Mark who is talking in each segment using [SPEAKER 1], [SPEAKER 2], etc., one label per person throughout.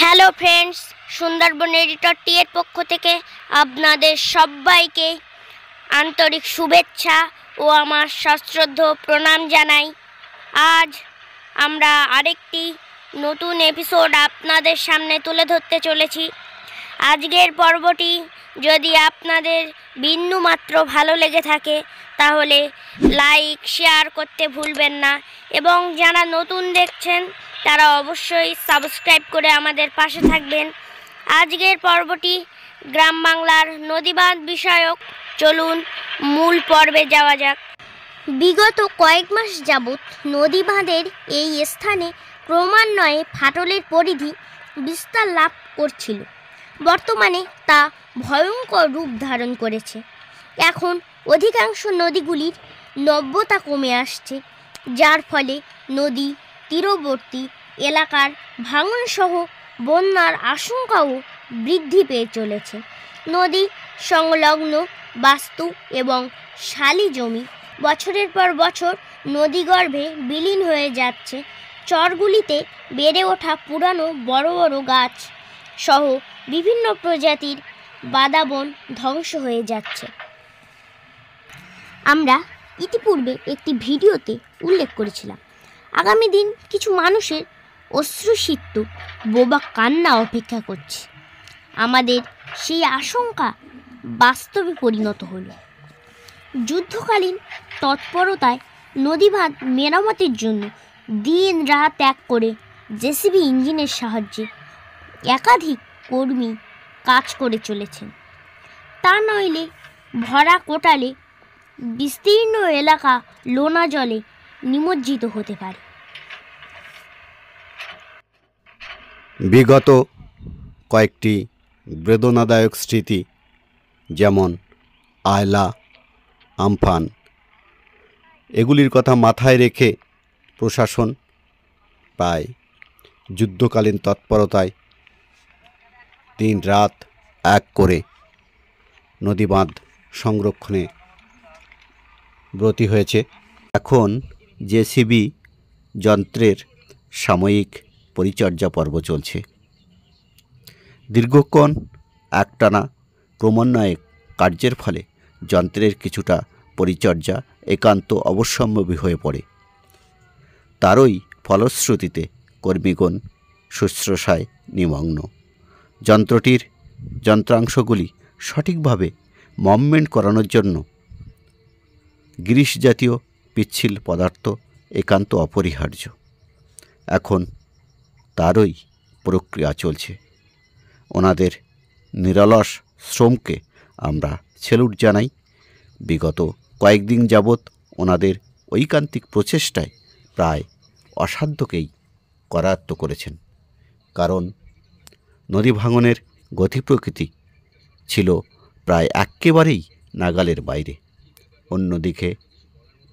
[SPEAKER 1] Hello friends, Sundarban editor টি এর পক্ষ থেকে আপনাদের সবাইকে আন্তরিক শুভেচ্ছা ও আমার সশ্রদ্ধ প্রণাম জানাই। আজ আমরা আরেকটি নতুন এপিসোড আপনাদের সামনে তুলে ধরতে চলেছি। আজকের পর্বটি যদি আপনাদের বিন্দুমাত্র ভালো লেগে থাকে তাহলে লাইক শেয়ার করতে ভুলবেন না, এবং যারা নতুন দেখছেন তারা অবশ্যই সাবস্ক্রাইব করে আমাদের পাশে থাকবেন। আজকের পর্বটি গ্রাম বাংলার নদীবাঁধ বিষয়ক। চলুন মূল পর্বে যাওয়া যাক। বিগত কয়েক মাস যাবৎ নদীবাঁধের এই স্থানে ক্রমান্বয়ে ফাটলের পরিধি বিস্তার লাভ করছিল। বর্তমানে তা ভয়ঙ্কর রূপ ধারণ করেছে। এখন অধিকাংশ নদীগুলির নব্যতা কমে আসছে, যার ফলে নদী তীরবর্তী এলাকার ভাঙনসহ বন্যার আশঙ্কাও বৃদ্ধি পেয়ে চলেছে। নদী সংলগ্ন বাস্তু এবং শালি জমি বছরের পর বছর নদীগর্ভে বিলীন হয়ে যাচ্ছে। চরগুলিতে বেড়ে ওঠা পুরানো বড় বড় গাছ সহ বিভিন্ন প্রজাতির বাদাবন ধ্বংস হয়ে যাচ্ছে। আমরা ইতিপূর্বে একটি ভিডিওতে উল্লেখ করেছিলাম, আগামী দিন কিছু মানুষের অশ্রুসিক্ত বোবা কান্না অপেক্ষা করছে। আমাদের সেই আশঙ্কা বাস্তবে পরিণত হল। যুদ্ধকালীন তৎপরতায় নদীবাঁধ মেরামতের জন্য দিন রাত এক করে জেসিবি ইঞ্জিনের সাহায্যে একাধিক কর্মী কাজ করে চলেছেন। তা নইলে ভরা কোটালে বিস্তীর্ণ এলাকা লোনা জলে নিমজ্জিত হতে পারে।
[SPEAKER 2] বিগত কয়েকটি বেদনাদায়ক স্মৃতি, যেমন আয়লা, আমফান, এগুলির কথা মাথায় রেখে প্রশাসন প্রায় যুদ্ধকালীন তৎপরতায় দিন রাত এক করে নদীবাঁধ সংরক্ষণে ব্রতী হয়েছে। এখন জেসিবি যন্ত্রের সাময়িক পরিচর্যা পর্ব চলছে। দীর্ঘক্ষণ একটানা ক্রমান্বয়ে কার্যের ফলে যন্ত্রের কিছুটা পরিচর্যা একান্ত অবশ্যম্ভাবী হয়ে পড়ে। তারই ফলশ্রুতিতে কর্মীগণ শুশ্রূষায় নিমগ্ন। যন্ত্রটির যন্ত্রাংশগুলি সঠিকভাবে মুভমেন্ট করানোর জন্য গ্রিস জাতীয় পিচ্ছিল পদার্থ একান্ত অপরিহার্য। এখন তারই প্রক্রিয়া চলছে। ওনাদের নিরলস শ্রমকে আমরা স্যালুট জানাই। বিগত কয়েকদিন যাবৎ ওনাদের ঐকান্তিক প্রচেষ্টায় প্রায় অসাধ্যকেই করায়ত্ত করেছেন। কারণ নদী ভাঙনের গতি প্রকৃতি ছিল প্রায় একেবারেই নাগালের বাইরে। অন্যদিকে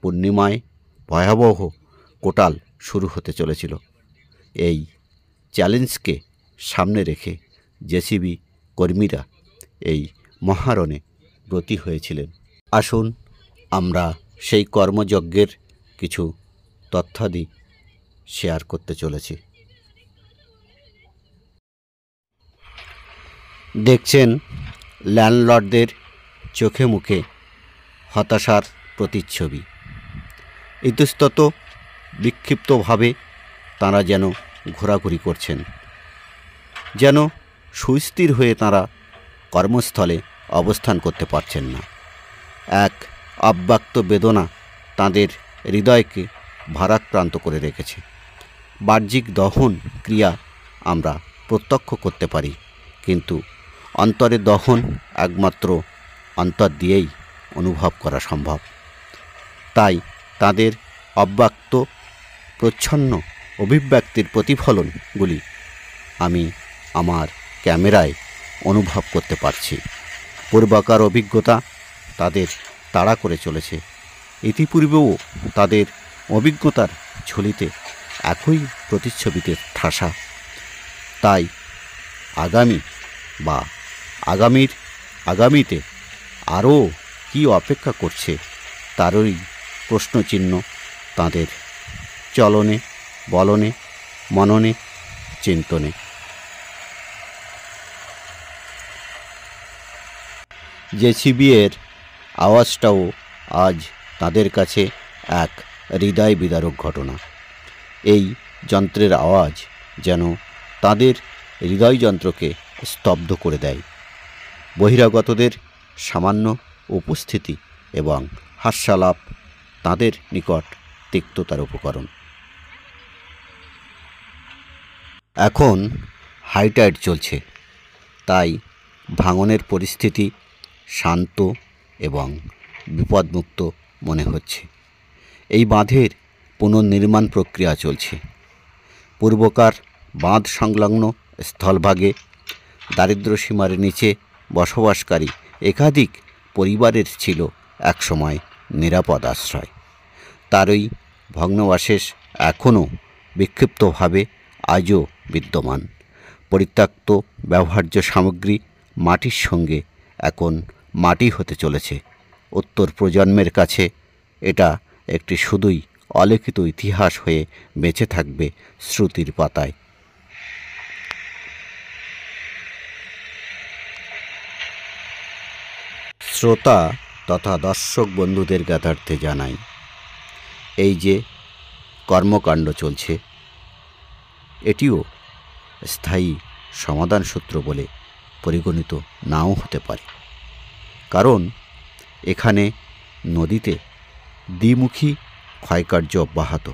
[SPEAKER 2] পূর্ণিমায় ভয়াবহ কোটাল শুরু হতে চলেছিল। এই চ্যালেঞ্জকে সামনে রেখে জেসিবি কর্মীরা এই মহারণে ব্রতী হয়েছিলেন। আসুন আমরা সেই কর্মযজ্ঞের কিছু তথ্যাদি শেয়ার করতে চলেছি। দেখছেন ল্যান্ডলর্ডদের চোখে মুখে হতাশার প্রতিচ্ছবি। ইতস্তত বিক্ষিপ্তভাবে তাঁরা যেন ঘোরাঘুরি করছেন, যেন সুস্থির হয়ে তাঁরা কর্মস্থলে অবস্থান করতে পারছেন না। এক অব্যক্ত বেদনা তাঁদের হৃদয়কে ভারাক্রান্ত করে রেখেছে। বাহ্যিক দহন ক্রিয়া আমরা প্রত্যক্ষ করতে পারি, কিন্তু অন্তরের দহন একমাত্র অন্তর দিয়েই অনুভব করা সম্ভব। তাই তাদের অব্যক্ত প্রচ্ছন্ন অভিব্যক্তির প্রতিফলনগুলি আমি আমার ক্যামেরায় অনুভব করতে পারছি। পূর্বাকার অভিজ্ঞতা তাদের তাড়া করে চলেছে। ইতিপূর্বেও তাদের অভিজ্ঞতার ঝুলিতে একই প্রতিচ্ছবিতে ঠাসা। তাই আগামীতে আরও কি অপেক্ষা করছে তারই প্রশ্নচিহ্ন তাদের চলনে, বলনে, মননে, চিন্তনে। জেসিবি এর আওয়াজটাও আজ তাদের কাছে এক হৃদয় বিদারক ঘটনা। এই যন্ত্রের আওয়াজ যেন তাদের হৃদয়যন্ত্রকে স্তব্ধ করে দেয়। বহিরাগতদের সামান্য উপস্থিতি এবং হাস্যালাপ তাদের নিকট তিক্ততার উপকরণ। এখন হাইটাইড চলছে, তাই ভাঙনের পরিস্থিতি শান্ত এবং বিপদমুক্ত মনে হচ্ছে। এই বাঁধের পুনর্নির্মাণ প্রক্রিয়া চলছে। পূর্বকার বাঁধ সংলগ্ন স্থলভাগে দারিদ্র্যসীমার নিচে বসবাসকারী একাধিক পরিবারের ছিল একসময় নিরাপদ আশ্রয়। তারই ভগ্নাবশেষ এখনও বিক্ষিপ্তভাবে আজও বিদ্যমান। পরিত্যক্ত ব্যবহার্য সামগ্রী মাটির সঙ্গে এখন মাটি হতে চলেছে। উত্তর প্রজন্মের কাছে এটা একটি শুধুই অলিখিত ইতিহাস হয়ে বেঁচে থাকবে শ্রুতির পাতায়। শ্রোতা তথা দর্শক বন্ধুদের জ্ঞাতার্থে জানাই, এই যে কর্মকাণ্ড চলছে এটিও স্থায়ী সমাধান সূত্র বলে পরিগণিত নাও হতে পারে। কারণ এখানে নদীতে দ্বিমুখী ক্ষয়কার্য অব্যাহত,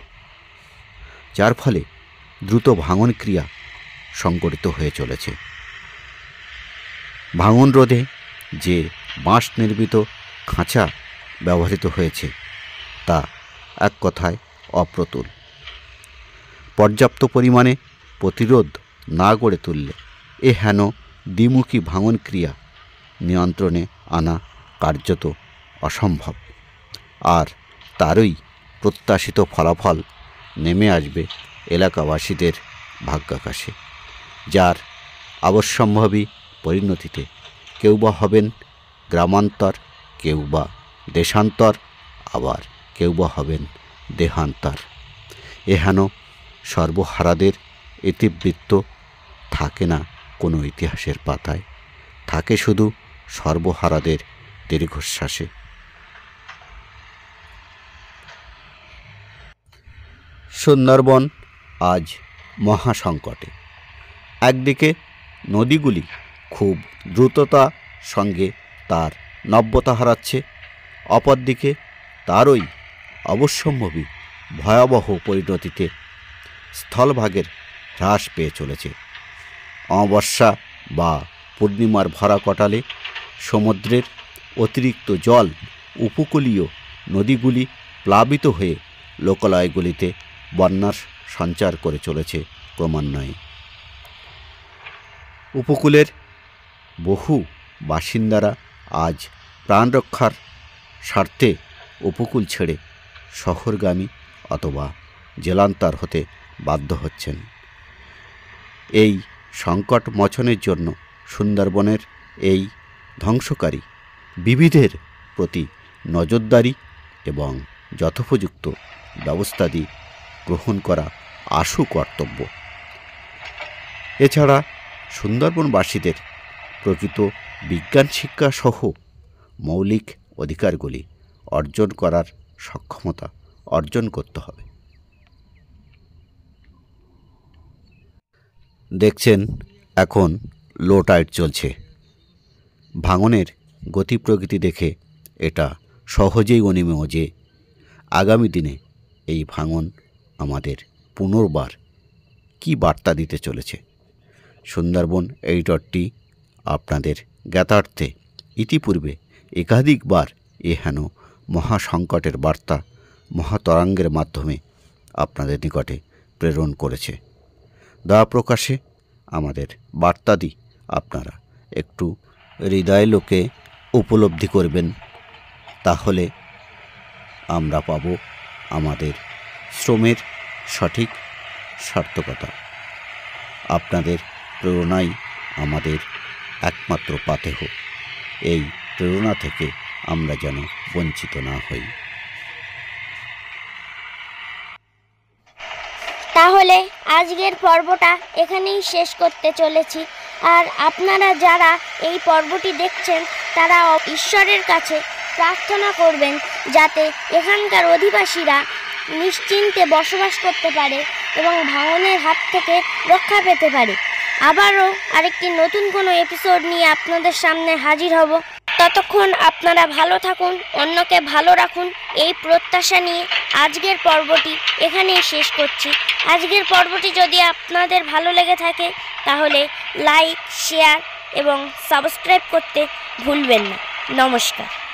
[SPEAKER 2] যার ফলে দ্রুত ভাঙন ক্রিয়া সংগঠিত হয়ে চলেছে। ভাঙন রোধে যে বাঁশ নির্মিত খাঁচা ব্যবহৃত হয়েছে তা এক কথায় অপ্রতুল। পর্যাপ্ত পরিমাণে প্রতিরোধ না গড়ে তুললে এ হেন দ্বিমুখী ভাঙন ক্রিয়া নিয়ন্ত্রণে আনা কার্যত অসম্ভব। আর তারই প্রত্যাশিত ফলাফল নেমে আসবে এলাকাবাসীদের ভাগ্যাকাশে, যার অবশ্যম্ভাবী পরিণতিতে কেউ বা হবেন গ্রামান্তর, কেউ বা দেশান্তর, আবার কেউ বা হবেন দেহান্তর। এহেন সর্বহারাদের ইতিবৃত্ত থাকে না কোনো ইতিহাসের পাতায়, থাকে শুধু সর্বহারাদের দীর্ঘশ্বাসে। সুন্দরবন আজ মহাসংকটে। একদিকে নদীগুলি খুব দ্রুততার সঙ্গে তার নব্যতা হারাচ্ছে, অপরদিকে তারই অবশ্যম্ভাবী ভয়াবহ পরিণতিতে স্থলভাগের হ্রাস পেয়ে চলেছে। অমাবস্যা বা পূর্ণিমার ভরা কটালে সমুদ্রের অতিরিক্ত জল উপকূলীয় নদীগুলি প্লাবিত হয়ে লোকালয়গুলিতে বন্যার সঞ্চার করে চলেছে ক্রমান্বয়ে। উপকূলের বহু বাসিন্দারা আজ প্রাণ রক্ষার স্বার্থে উপকূল ছেড়ে শহরগামী অথবা জেলান্তর হতে বাধ্য হচ্ছেন। এই সংকট মোচনের জন্য সুন্দরবনের এই ধ্বংসকারী বিবিধের প্রতি নজরদারি এবং যথোপযুক্ত ব্যবস্থাদি গ্রহণ করা আশু কর্তব্য। এছাড়া সুন্দরবনবাসীদের প্রকৃত বিজ্ঞান শিক্ষা সহ মৌলিক অধিকারগুলি অর্জন করার সক্ষমতা অর্জন করতে হবে। দেখছেন এখন লো টাইড চলছে। ভাঙনের গতি প্রকৃতি দেখে এটা সহজেই অনুমেয় যে আগামী দিনে এই ভাঙন আমাদের পুনর্বার কি বার্তা দিতে চলেছে। সুন্দরবন এডিটরটি আপনাদের জ্ঞাতার্থে ইতিপূর্বে একাধিকবার এহেন মহাসংকটের বার্তা মহাতরঙ্গের মাধ্যমে আপনাদের নিকটে প্রেরণ করেছে। দয়া প্রকাশে আমাদের বার্তাদি আপনারা একটু হৃদয় লোকে উপলব্ধি করবেন, তাহলে আমরা পাব আমাদের শ্রমের সঠিক সার্থকতা। আপনাদের প্রেরণাই আমাদের একমাত্র পাথেয়। এই প্রেরণা থেকে আমরা যেন বঞ্চিত না হই।
[SPEAKER 1] তাহলে আজকের পর্বটা এখানেই শেষ করতে চলেছি। আর আপনারা যারা এই পর্বটি দেখছেন তারা ঈশ্বরের কাছে প্রার্থনা করবেন যাতে এখানকার অধিবাসীরা নিশ্চিন্তে বসবাস করতে পারে এবং ভাঙনের হাত থেকে রক্ষা পেতে পারে। আবারও আরেকটি নতুন কোনো এপিসোড নিয়ে আপনাদের সামনে হাজির হব। ততক্ষণ আপনারা ভালো থাকুন, অন্যকে ভালো রাখুন, এই প্রত্যাশা নিয়ে আজকের পর্বটি এখানেই শেষ করছি। আজকের পর্বটি যদি আপনাদের ভালো লেগে থাকে তাহলে লাইক, শেয়ার এবং সাবস্ক্রাইব করতে ভুলবেন না। নমস্কার।